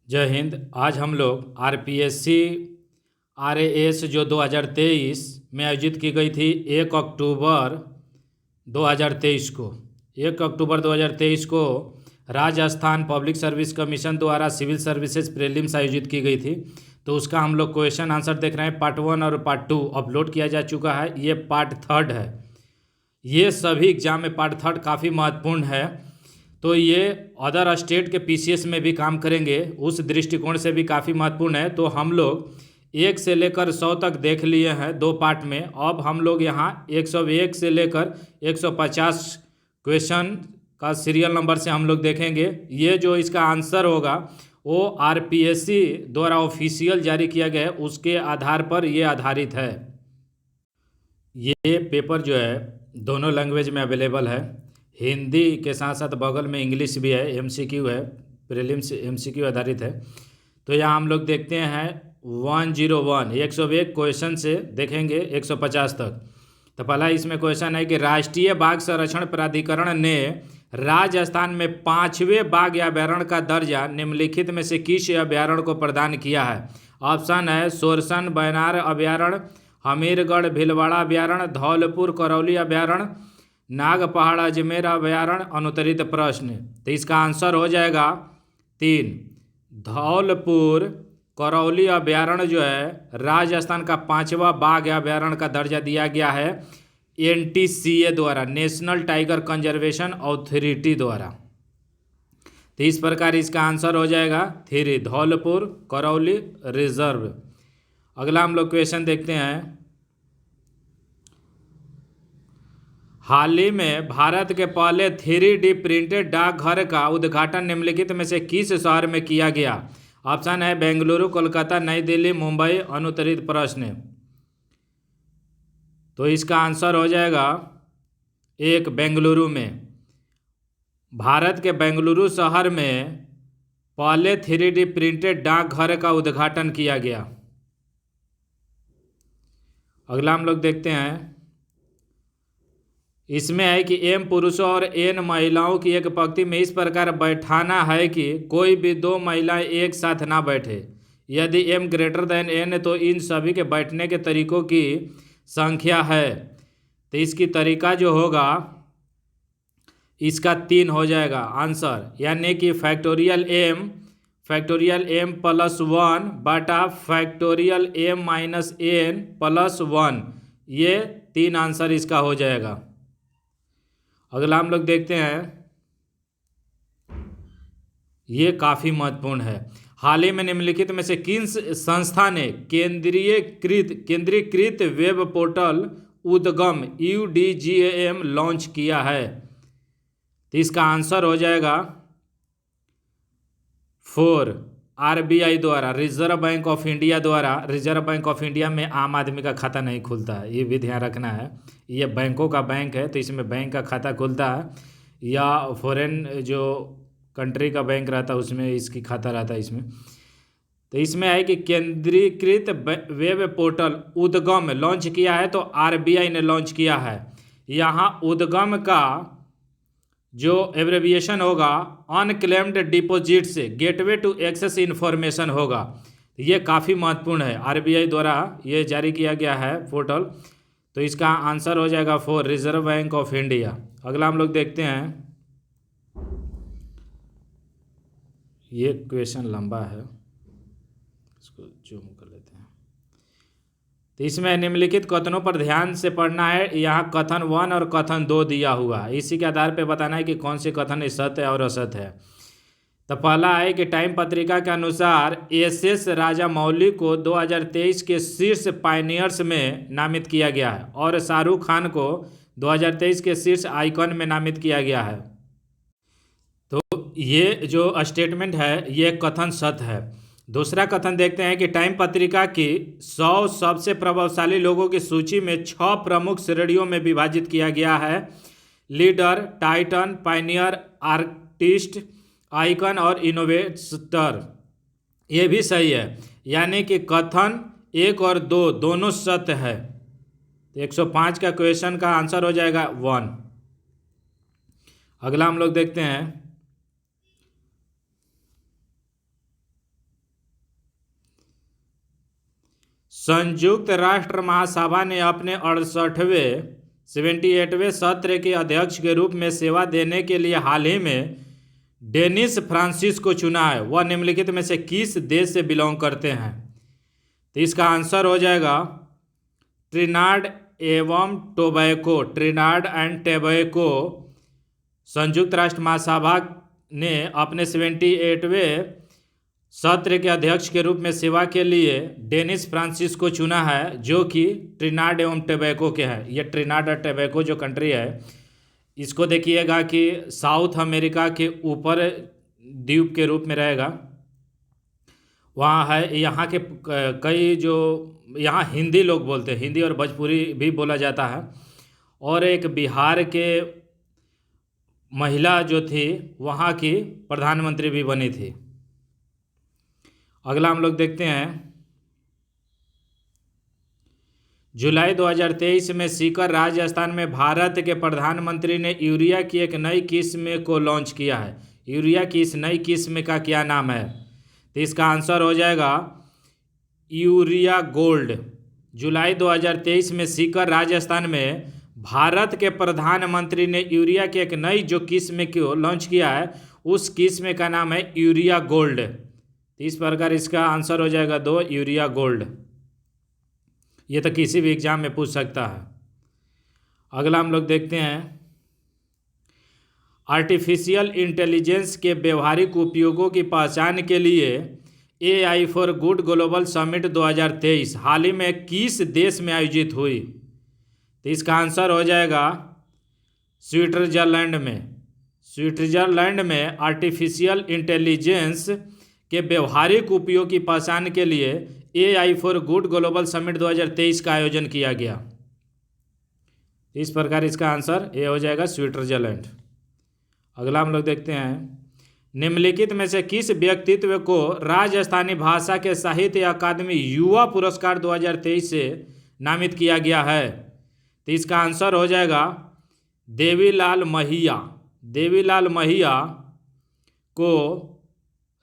जय हिंद। आज हम लोग आरपीएससी आरएएस जो 2023 में आयोजित की गई थी 1 अक्टूबर 2023 को 1 अक्टूबर 2023 को राजस्थान पब्लिक सर्विस कमीशन द्वारा सिविल सर्विसेज प्रीलिम्स आयोजित की गई थी। तो उसका हम लोग क्वेश्चन आंसर देख रहे हैं। पार्ट 1 और पार्ट 2 अपलोड किया जा चुका है। ये पार्ट 3 है। ये सभी एग्जाम में पार्ट 3 काफ़ी महत्वपूर्ण है। तो ये अदर स्टेट के पीसीएस में भी काम करेंगे, उस दृष्टिकोण से भी काफ़ी महत्वपूर्ण है। तो हम लोग 1 से लेकर 100 तक देख लिए हैं 2 पार्ट में। अब हम लोग यहाँ 101 से लेकर 150 क्वेश्चन का सीरियल नंबर से हम लोग देखेंगे। ये जो इसका आंसर होगा वो आरपीएससी द्वारा ऑफिशियल जारी किया गया है, उसके आधार पर ये आधारित है। ये पेपर जो है दोनों लैंग्वेज में अवेलेबल है। हिंदी के साथ साथ बगल में इंग्लिश भी है। एमसीक्यू है, प्रीलिम्स एमसीक्यू आधारित है। तो यहाँ हम लोग देखते हैं 101 101 क्वेश्चन से देखेंगे 150 तक। तो पहला इसमें क्वेश्चन है कि राष्ट्रीय बाघ संरक्षण प्राधिकरण ने राजस्थान में 5वें बाघ अभयारण्य का दर्जा निम्नलिखित में से किस अभयारण्य को प्रदान किया है? ऑप्शन है सोरसन बैनार अभयारण्य, हमीरगढ़ भीलवाड़ा अभयारण्य, धौलपुर करौली अभयारण्य, नाग पहाड़ अजमेर अभयारण्य। अनुत्तरित प्रश्न। तो इसका आंसर हो जाएगा 3। धौलपुर करौली अभयारण्य जो है राजस्थान का 5वां बाघ अभयारण्य का दर्जा दिया गया है एनटीसीए द्वारा, नेशनल टाइगर कंजर्वेशन अथॉरिटी द्वारा। तो इस प्रकार इसका आंसर हो जाएगा 3, धौलपुर करौली रिजर्व। अगला हम लोग क्वेश्चन देखते हैं। हाल ही में भारत के पहले 3D प्रिंटेड डाकघर का उद्घाटन निम्नलिखित में से किस शहर में किया गया? ऑप्शन है बेंगलुरु, कोलकाता, नई दिल्ली, मुंबई। अनुत्तरित प्रश्न। तो इसका आंसर हो जाएगा 1, बेंगलुरु में। भारत के बेंगलुरु शहर में पहले 3D प्रिंटेड डाकघर का उद्घाटन किया गया। अगला हम लोग देखते हैं। इसमें है कि एम पुरुषों और एन महिलाओं की एक पंक्ति में इस प्रकार बैठाना है कि कोई भी 2 महिलाएं एक साथ ना बैठे। यदि एम ग्रेटर देन एन तो इन सभी के बैठने के तरीकों की संख्या है। तो इसकी तरीका जो होगा इसका 3 हो जाएगा आंसर, यानी कि फैक्टोरियल एम प्लस 1 बटा factorial m minus n plus 1। ये 3 आंसर इसका हो जाएगा। अगला हम लोग देखते हैं। ये काफ़ी महत्वपूर्ण है। हाल ही में निम्नलिखित में से किन संस्था ने केंद्रीकृत वेब पोर्टल उद्गम UDGAM लॉन्च किया है? तो इसका आंसर हो जाएगा 4, RBI द्वारा, रिजर्व बैंक ऑफ इंडिया द्वारा। रिजर्व बैंक ऑफ इंडिया में आम आदमी का खाता नहीं खुलता है, ये भी ध्यान रखना है। ये बैंकों का बैंक है, तो इसमें बैंक का खाता खुलता है, या फॉरेन जो कंट्री का बैंक रहता है उसमें इसकी खाता रहता है इसमें। तो इसमें है कि केंद्रीकृत वेब पोर्टल उद्गम लॉन्च किया है, तो RBI ने लॉन्च किया है। यहाँ उद्गम का जो एब्रेविएशन होगा अनक्लेम्ड डिपॉजिट से गेटवे टू एक्सेस इन्फॉर्मेशन होगा। ये काफ़ी महत्वपूर्ण है, RBI द्वारा ये जारी किया गया है पोर्टल। तो इसका आंसर हो जाएगा 4, रिजर्व बैंक ऑफ इंडिया। अगला हम लोग देखते हैं। ये क्वेश्चन लंबा है, इसको जूम कर लेते हैं। तो इसमें निम्नलिखित कथनों पर ध्यान से पढ़ना है। यहाँ कथन 1 और कथन 2 दिया हुआ है, इसी के आधार पर बताना है कि कौन से कथन सत्य और असत्य है। तो पहला है कि टाइम पत्रिका के अनुसार SS राजामौली को 2023 के शीर्ष पायनियर्स में नामित किया गया है, और शाहरुख खान को 2023 के शीर्ष आइकन में नामित किया गया है। तो ये जो स्टेटमेंट है ये कथन सत्य है। दूसरा कथन देखते हैं कि टाइम पत्रिका की 100 सबसे प्रभावशाली लोगों की सूची में 6 प्रमुख श्रेणियों में विभाजित किया गया है: leader, Titan, Pioneer, artist, icon और इनोवेटर। ये भी सही है, यानी कि कथन 1 और 2 दोनों सत्य है। 105 का क्वेश्चन का आंसर हो जाएगा 1। अगला हम लोग देखते हैं। संयुक्त राष्ट्र महासभा ने अपने 78वें सत्र के अध्यक्ष के रूप में सेवा देने के लिए हाल ही में डेनिस फ्रांसिस को चुना है। वह निम्नलिखित में से किस देश से बिलोंग करते हैं? तो इसका आंसर हो जाएगा ट्रिनाड एवं टोबैको। ट्रिनाड एंड टोबैको संयुक्त राष्ट्र महासभा ने अपने 78वें सत्र के अध्यक्ष के रूप में सेवा के लिए डेनिस फ्रांसिस को चुना है, जो कि ट्रिनाड एवं टोबैको के हैं। ये ट्रिनाड और टोबैको जो कंट्री है, इसको देखिएगा कि साउथ अमेरिका के ऊपर द्वीप के रूप में रहेगा। वहाँ है, यहाँ के कई जो यहाँ हिंदी लोग बोलते हैं, हिंदी और भोजपुरी भी बोला जाता है। और एक बिहार के महिला जो थी वहाँ की प्रधानमंत्री भी बनी थी। अगला हम लोग देखते हैं, जुलाई 2023 में सीकर राजस्थान में भारत के प्रधानमंत्री ने यूरिया की एक नई किस्म को लॉन्च किया है। यूरिया की इस नई किस्म का क्या नाम है? तो इसका आंसर हो जाएगा यूरिया गोल्ड। जुलाई 2023 में सीकर राजस्थान में भारत के प्रधानमंत्री ने यूरिया की एक नई जो किस्म को लॉन्च किया है, उस किस्म का नाम है यूरिया गोल्ड। तो इस प्रकार इसका आंसर हो जाएगा 2, यूरिया गोल्ड। ये तो किसी भी एग्जाम में पूछ सकता है। अगला हम लोग देखते हैं, आर्टिफिशियल इंटेलिजेंस के व्यवहारिक उपयोगों की पहचान के लिए AI for good global summit 2023 हाल ही में किस देश में आयोजित हुई? तो इसका आंसर हो जाएगा स्विट्जरलैंड में। स्विट्जरलैंड में आर्टिफिशियल इंटेलिजेंस के व्यवहारिक उपयोग की पहचान के लिए AI for good global summit 2023 का आयोजन किया गया। इस प्रकार इसका आंसर ए हो जाएगा स्विट्जरलैंड। अगला हम लोग देखते हैं, निम्नलिखित में से किस व्यक्तित्व को राजस्थानी भाषा के साहित्य अकादमी युवा पुरस्कार 2023 से नामित किया गया है? तो इसका आंसर हो जाएगा देवीलाल महिया। देवीलाल महिया को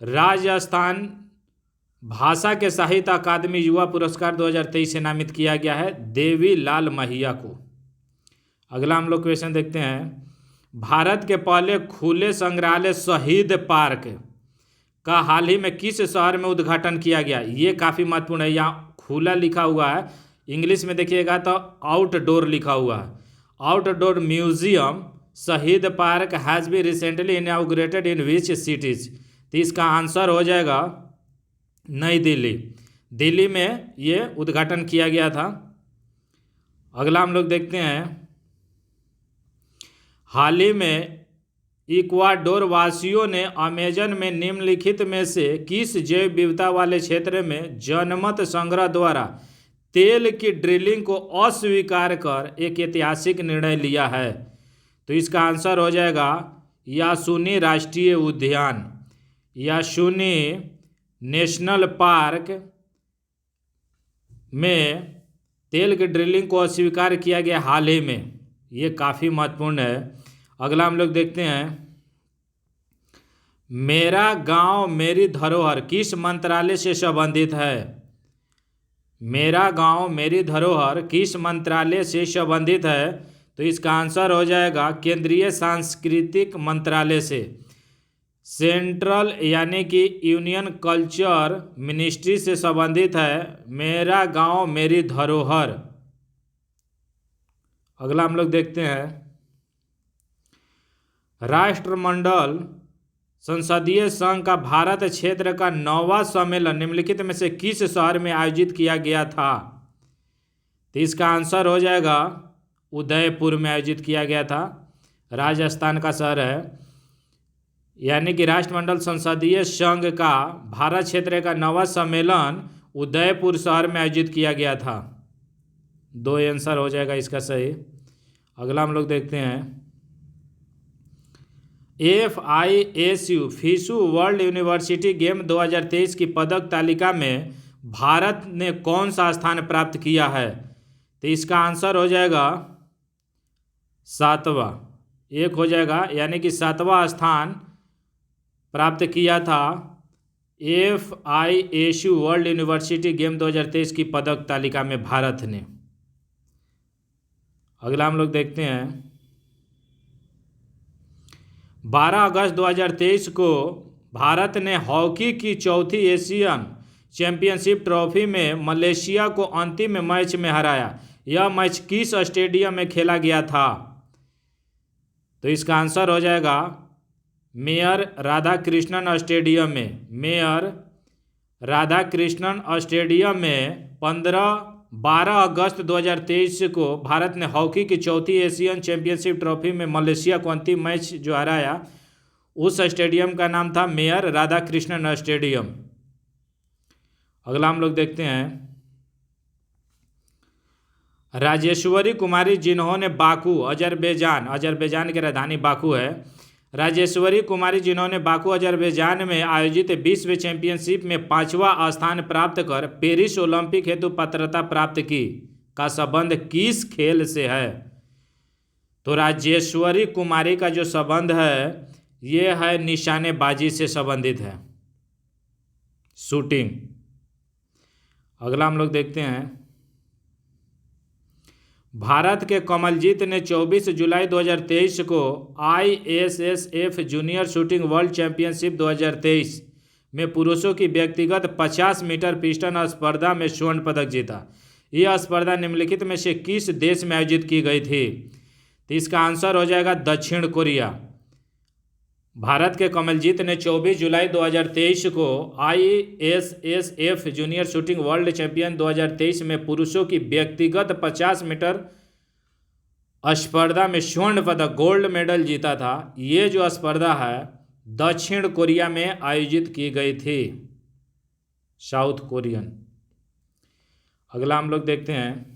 राजस्थान भाषा के साहित्य अकादमी युवा पुरस्कार 2023 से नामित किया गया है, देवीलाल महिया को। अगला हम लोग क्वेश्चन देखते हैं, भारत के पहले खुले संग्रहालय शहीद पार्क का हाल ही में किस शहर में उद्घाटन किया गया? ये काफ़ी महत्वपूर्ण है। यहाँ खुला लिखा हुआ है, इंग्लिश में देखिएगा तो आउटडोर लिखा हुआ है। Outdoor museum Shaheed Park has been recently inaugurated in which cities? तो इसका आंसर हो जाएगा नई दिल्ली। दिल्ली में ये उद्घाटन किया गया था। अगला हम लोग देखते हैं, हाल ही में इक्वाडोर वासियों ने अमेजन में निम्नलिखित में से किस जैव विविधता वाले क्षेत्र में जनमत संग्रह द्वारा तेल की ड्रिलिंग को अस्वीकार कर एक ऐतिहासिक निर्णय लिया है? तो इसका आंसर हो जाएगा यासुनी राष्ट्रीय उद्यान। यासुनी नेशनल पार्क में तेल की ड्रिलिंग को अस्वीकार किया गया हाल ही में। ये काफ़ी महत्वपूर्ण है। अगला हम लोग देखते हैं, मेरा गांव मेरी धरोहर किस मंत्रालय से संबंधित है? मेरा गांव मेरी धरोहर किस मंत्रालय से संबंधित है? तो इसका आंसर हो जाएगा केंद्रीय सांस्कृतिक मंत्रालय से। सेंट्रल यानी कि यूनियन कल्चर मिनिस्ट्री से संबंधित है मेरा गांव मेरी धरोहर। अगला हम लोग देखते हैं, राष्ट्रमंडल संसदीय संघ का भारत क्षेत्र का 9वां सम्मेलन निम्नलिखित में से किस शहर में आयोजित किया गया था? तो इसका आंसर हो जाएगा उदयपुर में आयोजित किया गया था। राजस्थान का शहर है। यानी कि राष्ट्रमंडल संसदीय संघ का भारत क्षेत्र का 9वां सम्मेलन उदयपुर शहर में आयोजित किया गया था। 2 आंसर हो जाएगा इसका सही। अगला हम लोग देखते हैं, FISU FISU world university game 2023 की पदक तालिका में भारत ने कौन सा स्थान प्राप्त किया है? तो इसका आंसर हो जाएगा 7वां। 1 हो जाएगा, यानी कि 7वां स्थान प्राप्त किया था FISU वर्ल्ड यूनिवर्सिटी गेम 2023 की पदक तालिका में भारत ने। अगला हम लोग देखते हैं 12 अगस्त 2023 को भारत ने हॉकी की चौथी एशियन चैंपियनशिप ट्रॉफी में मलेशिया को अंतिम मैच में हराया। यह मैच किस स्टेडियम में खेला गया था? तो इसका आंसर हो जाएगा मेयर राधाकृष्णन स्टेडियम में। मेयर राधाकृष्णन स्टेडियम में 12 अगस्त 2023 को भारत ने हॉकी की चौथी एशियन चैंपियनशिप ट्रॉफी में मलेशिया को अंतिम मैच जो हराया, उस स्टेडियम का नाम था मेयर राधाकृष्णन स्टेडियम। अगला हम लोग देखते हैं राजेश्वरी कुमारी जिन्होंने बाकू अजरबैजान की राजधानी बाकू है। राजेश्वरी कुमारी जिन्होंने बाकू अजरबैजान में आयोजित विश्व चैंपियनशिप में 5वां स्थान प्राप्त कर पेरिस ओलंपिक हेतु पात्रता प्राप्त की का संबंध किस खेल से है? तो राजेश्वरी कुमारी का जो संबंध है ये है निशानेबाजी से संबंधित है, शूटिंग। अगला हम लोग देखते हैं भारत के कमलजीत ने 24 जुलाई 2023 को ISSF junior shooting world championship 2023 में पुरुषों की व्यक्तिगत 50 मीटर पिस्टल स्पर्धा में स्वर्ण पदक जीता। यह स्पर्धा निम्नलिखित में से किस देश में आयोजित की गई थी? तो इसका आंसर हो जाएगा दक्षिण कोरिया। भारत के कमलजीत ने 24 जुलाई 2023 को ISSF junior shooting world champion 2023 में पुरुषों की व्यक्तिगत 50 मीटर स्पर्धा में स्वर्ण पदक गोल्ड मेडल जीता था। ये जो स्पर्धा है दक्षिण कोरिया में आयोजित की गई थी, साउथ कोरियन। अगला हम लोग देखते हैं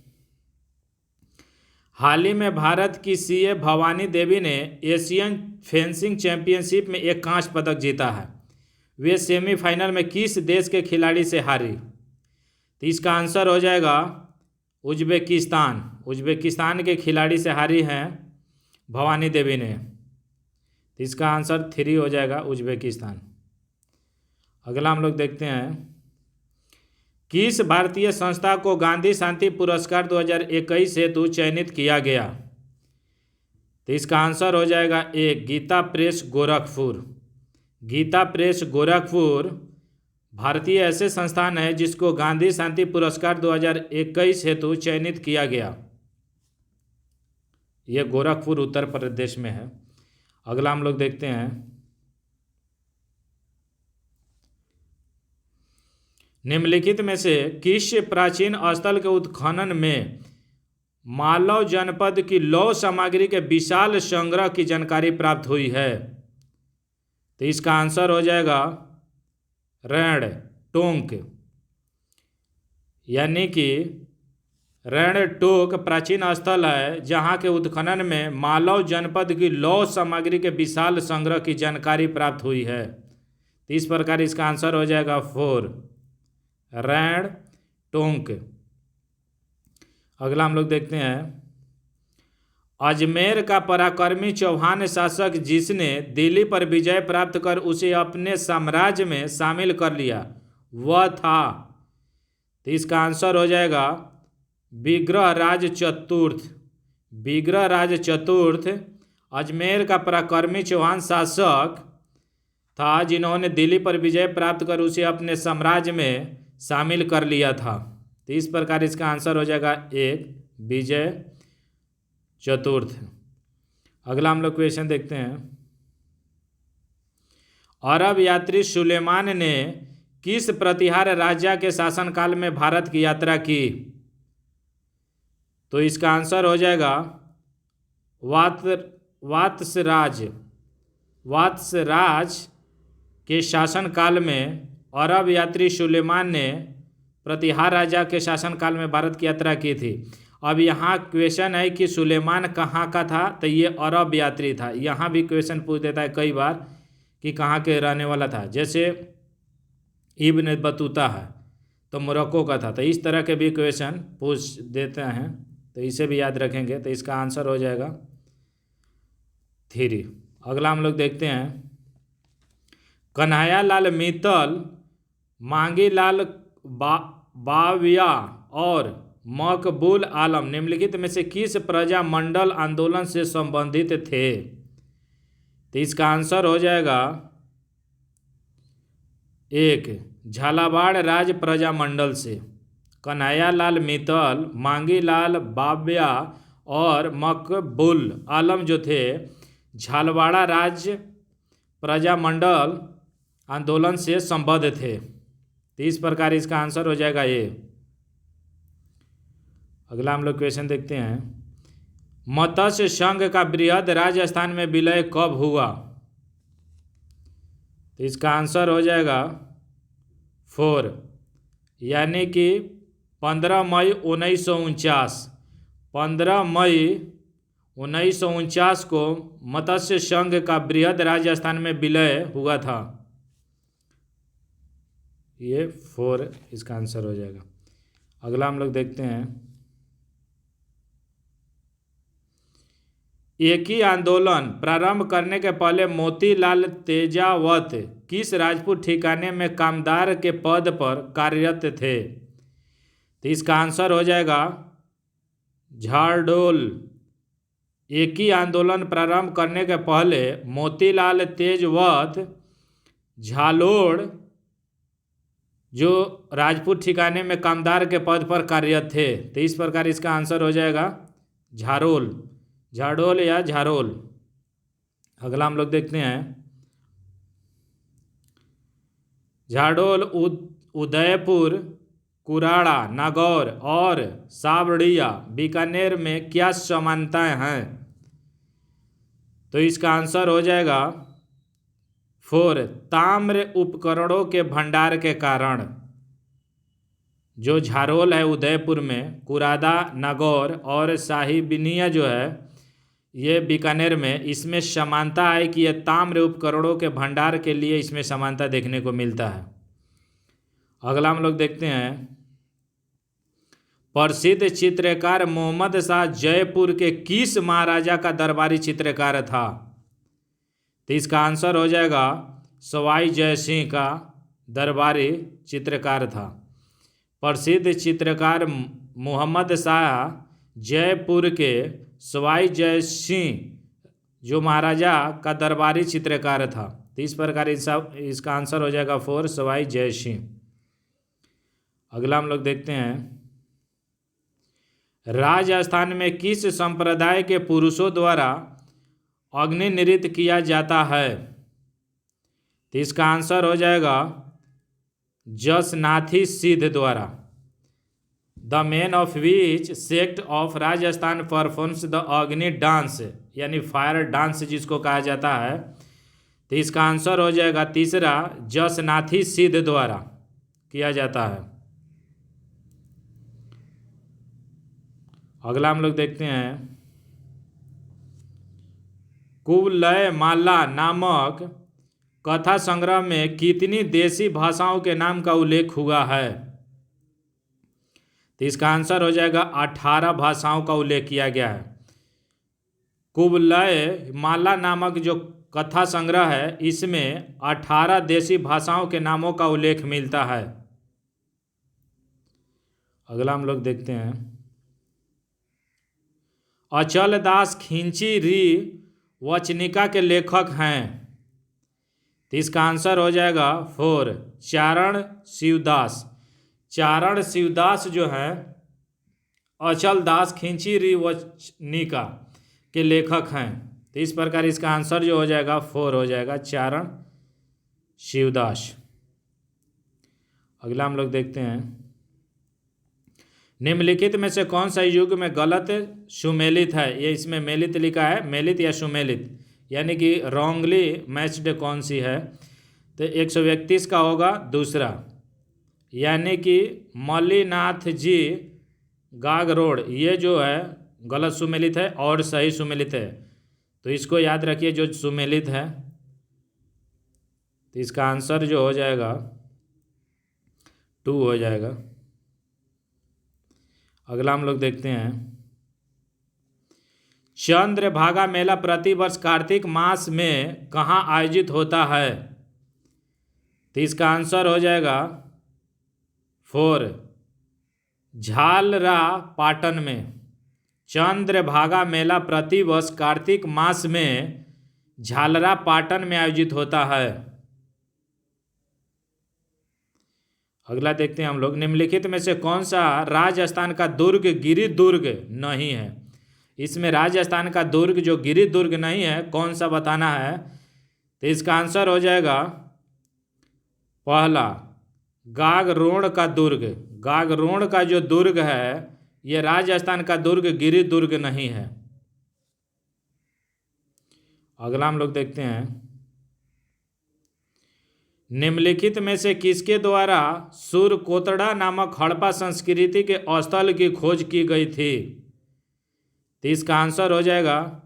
हाल ही में भारत की CA भवानी देवी ने एशियन फेंसिंग चैंपियनशिप में एक कांस्य पदक जीता है। वे सेमीफाइनल में किस देश के खिलाड़ी से हारी? तो इसका आंसर हो जाएगा उज्बेकिस्तान के खिलाड़ी से हारी हैं भवानी देवी ने। तो इसका आंसर 3 हो जाएगा उज्बेकिस्तान। अगला हम लोग देखते हैं किस भारतीय संस्था को गांधी शांति पुरस्कार 2021 हेतु चयनित किया गया? तो इसका आंसर हो जाएगा गीता प्रेस गोरखपुर। गीता प्रेस गोरखपुर भारतीय ऐसे संस्थान है जिसको गांधी शांति पुरस्कार 2021 हेतु चयनित किया गया। यह गोरखपुर उत्तर प्रदेश में है। अगला हम लोग देखते हैं निम्नलिखित में से किस प्राचीन स्थल के उत्खनन में मालव जनपद की लौह सामग्री के विशाल संग्रह की जानकारी प्राप्त हुई है? तो इसका आंसर हो जाएगा रण टोंक, यानी कि रण टोंक प्राचीन स्थल है जहां के उत्खनन में मालव जनपद की लौह सामग्री के विशाल संग्रह की जानकारी प्राप्त हुई है। तो इस प्रकार इसका आंसर हो जाएगा 4 रण टोंक। अगला हम लोग देखते हैं अजमेर का पराक्रमी चौहान शासक जिसने दिल्ली पर विजय प्राप्त कर उसे अपने साम्राज्य में शामिल कर लिया वह था? तो इसका आंसर हो जाएगा विग्रहराज चतुर्थ। विग्रहराज चतुर्थ अजमेर का पराक्रमी चौहान शासक था जिन्होंने दिल्ली पर विजय प्राप्त कर उसे अपने साम्राज्य में शामिल कर लिया था। तो इस प्रकार इसका आंसर हो जाएगा 1 विजय चतुर्थ। अगला हम लोग क्वेश्चन देखते हैं अरब यात्री सुलेमान ने किस प्रतिहार राजा के शासनकाल में भारत की यात्रा की? तो इसका आंसर हो जाएगा वात्सराज के शासनकाल में अरब यात्री सुलेमान ने प्रतिहार राजा के शासनकाल में भारत की यात्रा की थी। अब यहाँ क्वेश्चन है कि सुलेमान कहाँ का था? तो ये अरब यात्री था। यहाँ भी क्वेश्चन पूछ देता है कई बार कि कहाँ के रहने वाला था, जैसे इब्न बतूता है तो मोरक्को का था। तो इस तरह के भी क्वेश्चन पूछ देते हैं, तो इसे भी याद रखेंगे। तो इसका आंसर हो जाएगा 3। अगला हम लोग देखते हैं कन्हैयालाल मित्तल मांगी लाल बाविया और मकबूल आलम निम्नलिखित में से किस प्रजामंडल आंदोलन से संबंधित थे? तो इसका आंसर हो जाएगा 1 झालावाड़ राज प्रजामंडल से। कन्हैयालाल मित्तल, मांगीलाल बाविया और मकबूल आलम जो थे झालवाड़ा राज्य प्रजामंडल आंदोलन से संबद्ध थे। तो इस प्रकार इसका आंसर हो जाएगा ये। अगला हम लोग क्वेश्चन देखते हैं। मत्स्य संघ का बृहद राजस्थान में विलय कब हुआ? तो इसका आंसर हो जाएगा 4 यानी कि 15 मई 1949। 15 मई 1949 को मत्स्य संघ का बृहद राजस्थान में विलय हुआ था। ये 4 इसका आंसर हो जाएगा। अगला हम लोग देखते हैं। एक ही आंदोलन प्रारंभ करने के पहले मोतीलाल तेजावत किस राजपूत ठिकाने में कामदार के पद पर कार्यरत थे? तो इसका आंसर हो जाएगा झाड़ोल। एक ही आंदोलन प्रारंभ करने के पहले मोतीलाल तेजवत झालोड़ जो राजपूत ठिकाने में कामदार के पद पर कार्यरत थे। तो इस प्रकार इसका आंसर हो जाएगा झाड़ोल, झाड़ोल या झारोल। अगला हम लोग देखते हैं। झाड़ोल, उदयपुर, कुराड़ा, नागौर और सावड़िया बीकानेर में क्या समानताएं हैं? तो इसका आंसर हो जाएगा 4 ताम्र उपकरणों के भंडार के कारण। जो झारोल है उदयपुर में, कुरादा, नागौर और साहिबिनिया जो है ये बीकानेर में, इसमें समानता है कि यह ताम्र उपकरणों के भंडार के लिए इसमें समानता देखने को मिलता है। अगला हम लोग देखते हैं। प्रसिद्ध चित्रकार मोहम्मद शाह जयपुर के किस महाराजा का दरबारी चित्रकार था? तो इसका आंसर हो जाएगा सवाई जय सिंह का दरबारी चित्रकार था। प्रसिद्ध चित्रकार मोहम्मद शाह जयपुर के सवाई जय सिंह जो महाराजा का दरबारी चित्रकार था। तो इस प्रकार इसका आंसर हो जाएगा 4 सवाई जय सिंह। अगला हम लोग देखते हैं। राजस्थान में किस संप्रदाय के पुरुषों द्वारा अग्नि नृत्य किया जाता है? तो इसका आंसर हो जाएगा जसनाथी सिद्ध द्वारा। The main of which sect of Rajasthan performs the अग्नि डांस यानी फायर डांस जिसको कहा जाता है। तो इसका आंसर हो जाएगा 3 जसनाथी सिद्ध द्वारा किया जाता है। अगला हम लोग देखते हैं। कुवलय माला नामक कथा संग्रह में कितनी देशी भाषाओं के नाम का उल्लेख हुआ है? तो इसका आंसर हो जाएगा 18 भाषाओं का उल्लेख किया गया है। कुवलय माला नामक जो कथा संग्रह है इसमें 18 देशी भाषाओं के नामों का उल्लेख मिलता है। अगला हम लोग देखते हैं। अचल दास खिंची री वचनिका के लेखक हैं। तो इसका आंसर हो जाएगा 4 चारण शिवदास। चारण शिवदास जो है अचल दास खिंची री वचनिका के लेखक हैं। तो इस प्रकार इसका आंसर जो हो जाएगा 4 हो जाएगा चारण शिवदास। अगला हम लोग देखते हैं। निम्नलिखित में से कौन सा युग में गलत सुमेलित है? ये इसमें मेलित लिखा है, मेलित या सुमेलित यानी कि रॉन्गली मैच्ड कौन सी है? तो 131 का होगा दूसरा, यानी कि मल्लीनाथ जी गागरोड ये जो है गलत सुमेलित है और सही सुमेलित है। तो इसको याद रखिए जो सुमेलित है। तो इसका आंसर जो हो जाएगा 2 हो जाएगा। अगला हम लोग देखते हैं। चंद्रभागा मेला प्रतिवर्ष कार्तिक मास में कहाँ आयोजित होता है? तो इसका आंसर हो जाएगा 4 झालरा पाटन में चंद्रभागा मेला प्रतिवर्ष कार्तिक मास में झालरा पाटन में आयोजित होता है। अगला देखते हैं हम लोग, निम्नलिखित में से कौन सा राजस्थान का दुर्ग गिरि दुर्ग नहीं है। इसमें राजस्थान का दुर्ग जो गिरि दुर्ग नहीं है कौन सा बताना है। तो इसका आंसर हो जाएगा पहला गागरोण का दुर्ग। गागरोण का जो दुर्ग है ये राजस्थान का दुर्ग गिरि दुर्ग नहीं है। अगला हम लोग देखते हैं, निम्नलिखित में से किसके द्वारा सुरकोतड़ा नामक हड़प्पा संस्कृति के स्थल की खोज की गई थी। तो इसका आंसर हो जाएगा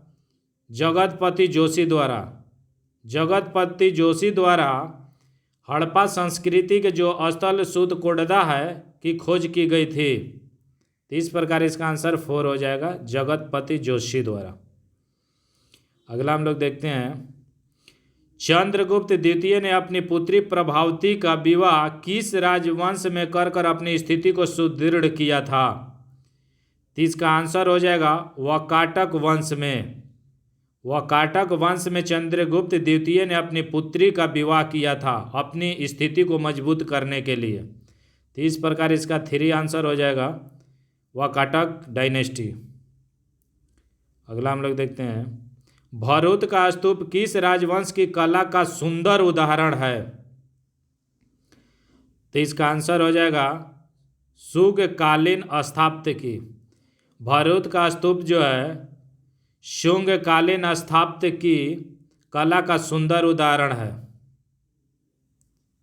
जगतपति जोशी द्वारा। जगतपति जोशी द्वारा हड़प्पा संस्कृति के जो स्थल सुरकोतड़ा है की खोज की गई थी। तो इस प्रकार इसका आंसर 4 हो जाएगा, जगतपति जोशी द्वारा। अगला हम लोग देखते हैं, चंद्रगुप्त द्वितीय ने अपनी पुत्री प्रभावती का विवाह किस राजवंश में कर अपनी स्थिति को सुदृढ़ किया था। तो इसका आंसर हो जाएगा वाकाटक वंश में। वाकाटक वंश में चंद्रगुप्त द्वितीय ने अपनी पुत्री का विवाह किया था अपनी स्थिति को मजबूत करने के लिए। तो इस प्रकार इसका 3 आंसर हो जाएगा वाकाटक डायनेस्टी। अगला हम लोग देखते हैं, भरूच का स्तूप किस राजवंश की कला का सुंदर उदाहरण है। तो इसका आंसर हो जाएगा शुंगकालीन स्थापत्य की। भरूच का स्तूप जो है शुंगकालीन स्थापत्य की कला का सुंदर उदाहरण है।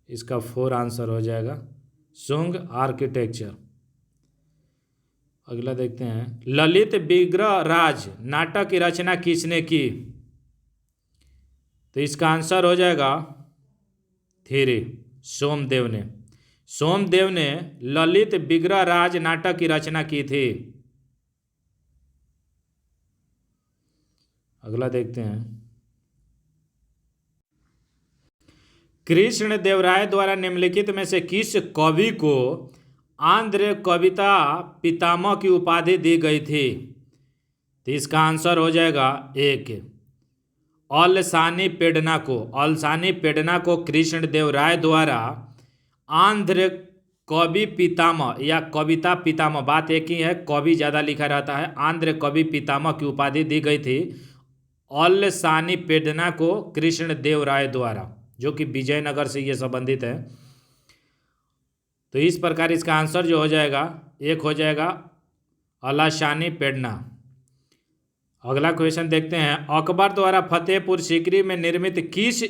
इसका 4 आंसर हो जाएगा शुंग आर्किटेक्चर। अगला देखते हैं, ललित विग्रह राज नाटक की रचना किसने की। तो इसका आंसर हो जाएगा 3 सोमदेव ने। सोमदेव ने ललित विग्रह राज नाटक की रचना की थी। अगला देखते हैं, कृष्णदेवराय द्वारा निम्नलिखित में से किस कवि को आंध्र कविता पितामह की उपाधि दी गई थी। तो इसका आंसर हो जाएगा 1 अलसानी पेडना को। अलसानी पेडना को कृष्णदेवराय द्वारा आंध्र कवि पितामह या कविता पितामह, बात एक ही है, कवि ज़्यादा लिखा रहता है, आंध्र कवि पितामह की उपाधि दी गई थी अलसानी पेडना को कृष्णदेवराय द्वारा, जो कि विजयनगर से ये संबंधित है। तो इस प्रकार इसका आंसर जो हो जाएगा 1 हो जाएगा अलसानी पेडना। अगला क्वेश्चन देखते हैं, अकबर द्वारा फतेहपुर सीकरी में निर्मित किस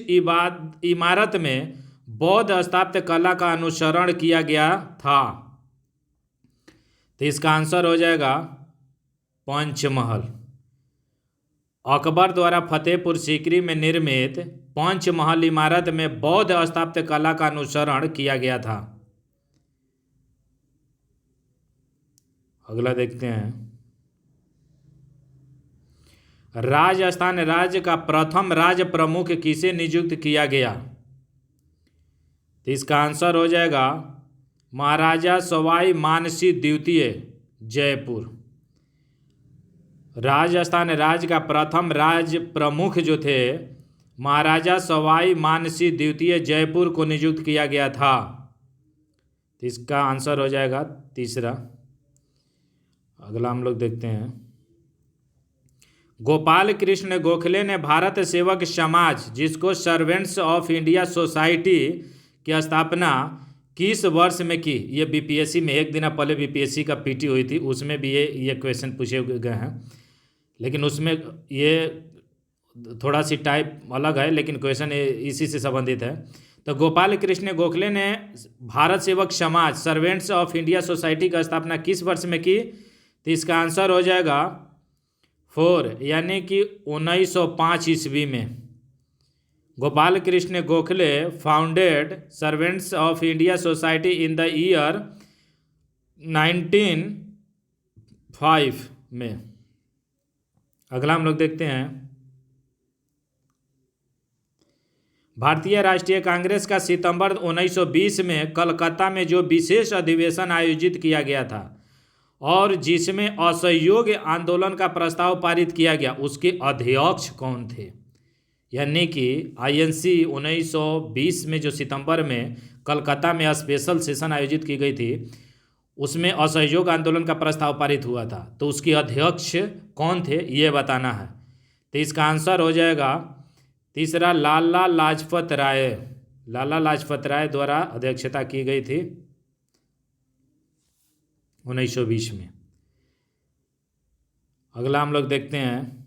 इमारत में बौद्ध स्थापत्य कला का अनुसरण किया गया था। तो इसका आंसर हो जाएगा पंचमहल। अकबर द्वारा फतेहपुर सीकरी में निर्मित पंचमहल इमारत में बौद्ध स्थापत्य कला का अनुसरण किया गया था। अगला देखते हैं, राजस्थान राज्य का प्रथम राज प्रमुख किसे नियुक्त किया गया। तो इसका आंसर हो जाएगा महाराजा सवाई मानसिंह द्वितीय जयपुर। राजस्थान राज्य का प्रथम राज प्रमुख जो थे महाराजा सवाई मानसिंह द्वितीय जयपुर को नियुक्त किया गया था। तो इसका आंसर हो जाएगा 3। अगला हम लोग देखते हैं, गोपाल कृष्ण गोखले ने भारत सेवक समाज, जिसको सर्वेंट्स ऑफ इंडिया सोसाइटी की स्थापना किस वर्ष में की। ये बीपीएससी में एक दिन पहले बीपीएससी का पीटी हुई थी, उसमें भी ये क्वेश्चन पूछे गए हैं, लेकिन उसमें ये थोड़ा सी टाइप अलग है, लेकिन क्वेश्चन इसी से संबंधित है। तो गोपाल कृष्ण गोखले ने भारत सेवक समाज सर्वेंट्स ऑफ इंडिया सोसाइटी की स्थापना किस वर्ष में की। तो इसका आंसर हो जाएगा 4 यानी कि 1905 ईस्वी में। Gopal Krishna Gokhale founded servants of India society in the year 1905 में। अगला हम लोग देखते हैं, भारतीय राष्ट्रीय कांग्रेस का सितंबर 1920 में कलकत्ता में जो विशेष अधिवेशन आयोजित किया गया था और जिसमें असहयोग आंदोलन का प्रस्ताव पारित किया गया, उसके अध्यक्ष कौन थे? यानी कि आईएनसी 1920 में जो सितंबर में कलकत्ता में स्पेशल सेशन आयोजित की गई थी, उसमें असहयोग आंदोलन का प्रस्ताव पारित हुआ था, तो उसके अध्यक्ष कौन थे ये बताना है। तो इसका आंसर हो जाएगा तीसरा, लाला लाजपत राय। लाला लाजपत राय द्वारा अध्यक्षता की गई थी 1920 में। अगला हम लोग देखते हैं,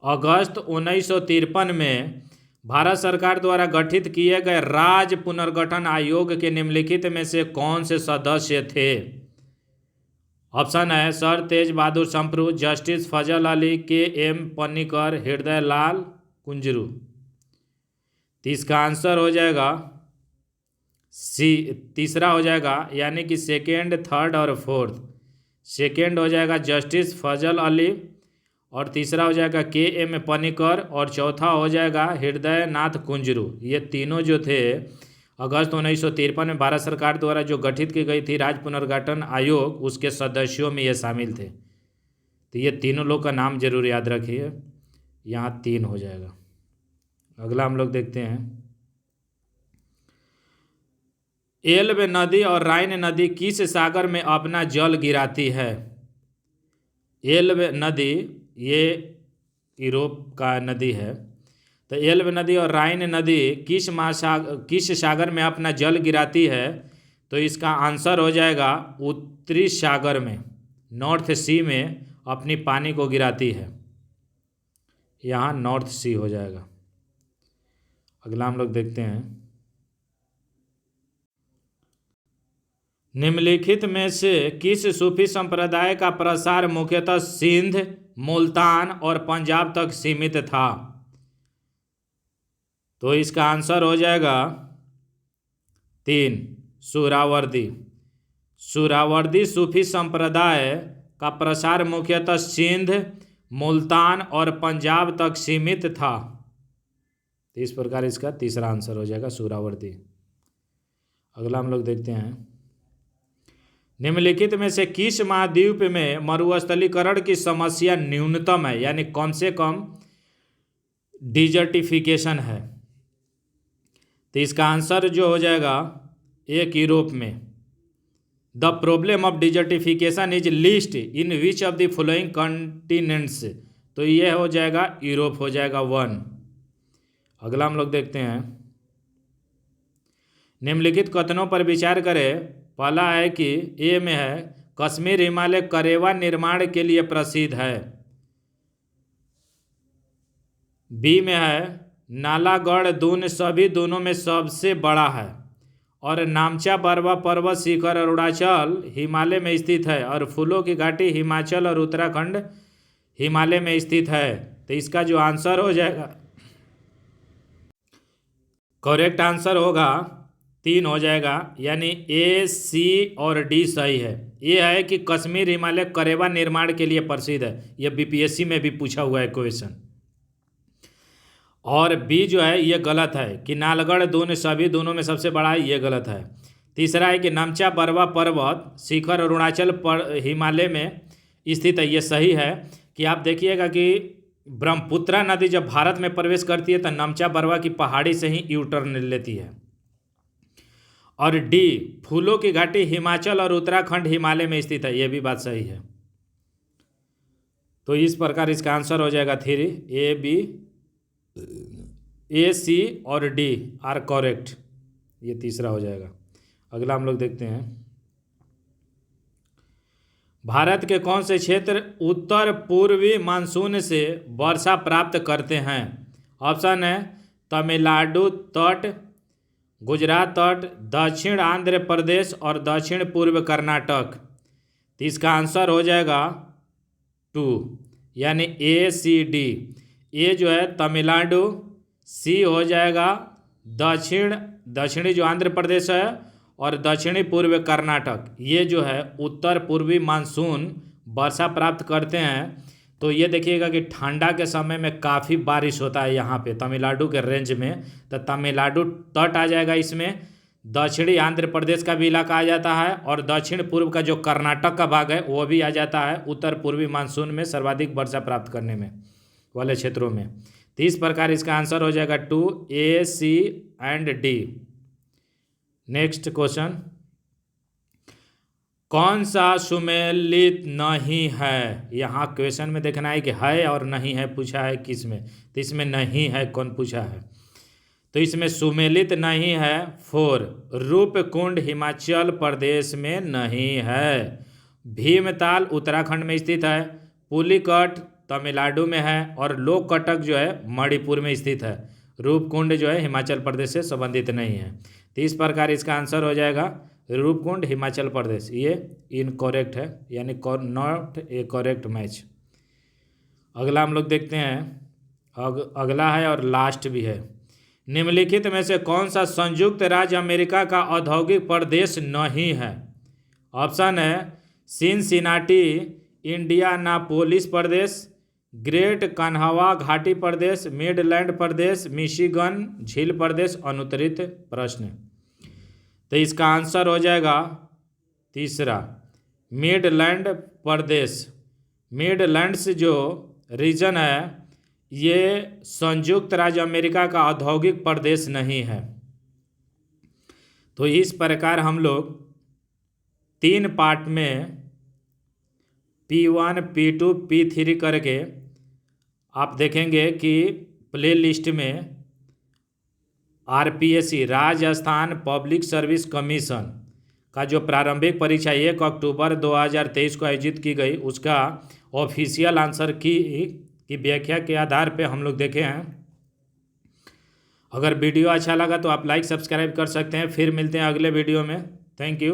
अगस्त 1953 में भारत सरकार द्वारा गठित किए गए राज्य पुनर्गठन आयोग के निम्नलिखित में से कौन से सदस्य थे? ऑप्शन है सर तेज बहादुर संप्रू, जस्टिस फजल अली, के एम पन्नीकर, हृदय लाल कुंजरू। तो इसका आंसर हो जाएगा सी, तीसरा हो जाएगा, यानी कि सेकेंड, थर्ड और फोर्थ। सेकेंड हो जाएगा जस्टिस फजल अली, और तीसरा हो जाएगा के एम पन्नीकर, और चौथा हो जाएगा हृदय नाथ कुंजरू। ये तीनों जो थे अगस्त 1953 में भारत सरकार द्वारा जो गठित की गई थी राज्य पुनर्गठन आयोग, उसके सदस्यों में ये शामिल थे। तो ये तीनों लोग का नाम जरूर याद रखिए, यहाँ 3 हो जाएगा। अगला हम लोग देखते हैं, एल्ब नदी और राइन नदी किस सागर में अपना जल गिराती है? एल्ब नदी ये यूरोप का नदी है, तो एल्ब नदी और राइन नदी किस सागर में अपना जल गिराती है? तो इसका आंसर हो जाएगा उत्तरी सागर में, नॉर्थ सी में अपनी पानी को गिराती है। यहाँ नॉर्थ सी हो जाएगा। अगला हम लोग देखते हैं, निम्नलिखित में से किस सूफी संप्रदाय का प्रसार मुख्यतः सिंध, मुल्तान और पंजाब तक सीमित था? तो इसका आंसर हो जाएगा 3, सुहरावर्दी। सुहरावर्दी सूफी संप्रदाय का प्रसार मुख्यतः सिंध, मुल्तान और पंजाब तक सीमित था। तो इस प्रकार इसका तीसरा आंसर हो जाएगा सुहरावर्दी। अगला हम लोग देखते हैं, निम्नलिखित में से किस महाद्वीप में मरुस्थलीकरण की समस्या न्यूनतम है, यानी कम से कम डिजर्टिफिकेशन है? तो इसका आंसर जो हो जाएगा एक, यूरोप में। The problem of desertification is list in which of the following continents? तो ये हो जाएगा यूरोप, हो जाएगा 1। अगला हम लोग देखते हैं, निम्नलिखित कथनों पर विचार करें। पहला है कि ए में है कश्मीर हिमालय करेवा निर्माण के लिए प्रसिद्ध है। बी में है नालागढ़ दून सभी दोनों में सबसे बड़ा है, और नामचा बरवा पर्वत शिखर अरुणाचल हिमालय में स्थित है, और फूलों की घाटी हिमाचल और उत्तराखंड हिमालय में स्थित है। तो इसका जो आंसर हो जाएगा, करेक्ट आंसर होगा 3 हो जाएगा, यानी ए, सी और डी सही है। ये है कि कश्मीर हिमालय करेवा निर्माण के लिए प्रसिद्ध है, यह बीपीएससी में भी पूछा हुआ है क्वेश्चन। और बी जो है ये गलत है कि नालगढ़ दून सभी दोनों में सबसे बड़ा है, ये गलत है। तीसरा है कि नामचा बरवा पर्वत शिखर अरुणाचल हिमालय में स्थित है, ये सही है। कि आप देखिएगा कि ब्रह्मपुत्रा नदी जब भारत में प्रवेश करती है तो नामचा बरवा की पहाड़ी से ही यू टर्न लेती है। और डी फूलों की घाटी हिमाचल और उत्तराखंड हिमालय में स्थित है, यह भी बात सही है। तो इस प्रकार इसका आंसर हो जाएगा 3, ए, बी, ए, सी और डी आर करेक्ट, ये तीसरा हो जाएगा। अगला हम लोग देखते हैं, भारत के कौन से क्षेत्र उत्तर पूर्वी मानसून से वर्षा प्राप्त करते हैं? ऑप्शन है तमिलनाडु तट, गुजरात तट, दक्षिण आंध्र प्रदेश और दक्षिण पूर्व कर्नाटक। तो इसका आंसर हो जाएगा 2, यानी ए, सी, डी। ए जो है तमिलनाडु, सी हो जाएगा दक्षिणी जो आंध्र प्रदेश है, और दक्षिणी पूर्व कर्नाटक, ये जो है उत्तर पूर्वी मानसून वर्षा प्राप्त करते हैं। तो ये देखिएगा कि ठंडा के समय में काफ़ी बारिश होता है यहाँ पे तमिलनाडु के रेंज में। तो तमिलनाडु तट आ जाएगा इसमें, दक्षिणी आंध्र प्रदेश का भी इलाका आ जाता है, और दक्षिण पूर्व का जो कर्नाटक का भाग है वो भी आ जाता है उत्तर पूर्वी मानसून में सर्वाधिक वर्षा प्राप्त करने में वाले क्षेत्रों में। तो इस प्रकार इसका आंसर हो जाएगा 2A, C and D। Next question, कौन सा सुमेलित नहीं है? यहाँ क्वेश्चन में देखना है कि है और नहीं है पूछा है किस में, तो इसमें नहीं है कौन पूछा है। तो इसमें सुमेलित नहीं है 4, रूपकुंड हिमाचल प्रदेश में नहीं है, भीमताल उत्तराखंड में स्थित है, पुलिकट तमिलनाडु में है, और लोककटक जो है मणिपुर में स्थित है। रूपकुंड जो है हिमाचल प्रदेश से संबंधित नहीं है। तो इस प्रकार इसका आंसर हो जाएगा रूपकुंड हिमाचल प्रदेश। ये इनकरेक्ट है, यानी नॉट ए करेक्ट मैच। अगला हम लोग देखते हैं, अगला है और लास्ट भी है। निम्नलिखित में से कौन सा संयुक्त राज्य अमेरिका का औद्योगिक प्रदेश नहीं है? ऑप्शन है सिनसिनाटी इंडियानापोलिस प्रदेश, ग्रेट कान्हावा घाटी प्रदेश, मिडलैंड प्रदेश, मिशिगन झील प्रदेश, अनुत्तरित प्रश्न। तो इसका आंसर हो जाएगा तीसरा, मिडलैंड प्रदेश। मिडलैंड्स जो रीजन है ये संयुक्त राज्य अमेरिका का औद्योगिक प्रदेश नहीं है। तो इस प्रकार हम लोग 3 पार्ट में P1, P2, P3 करके आप देखेंगे कि प्ले लिस्ट में RPSC Rajasthan public service commission का जो प्रारंभिक परीक्षा 1 अक्टूबर 2023 को आयोजित की गई उसका ऑफिशियल आंसर की व्याख्या के आधार पे हम लोग देखे हैं। अगर वीडियो अच्छा लगा तो आप लाइक सब्सक्राइब कर सकते हैं। फिर मिलते हैं अगले वीडियो में। Thank you.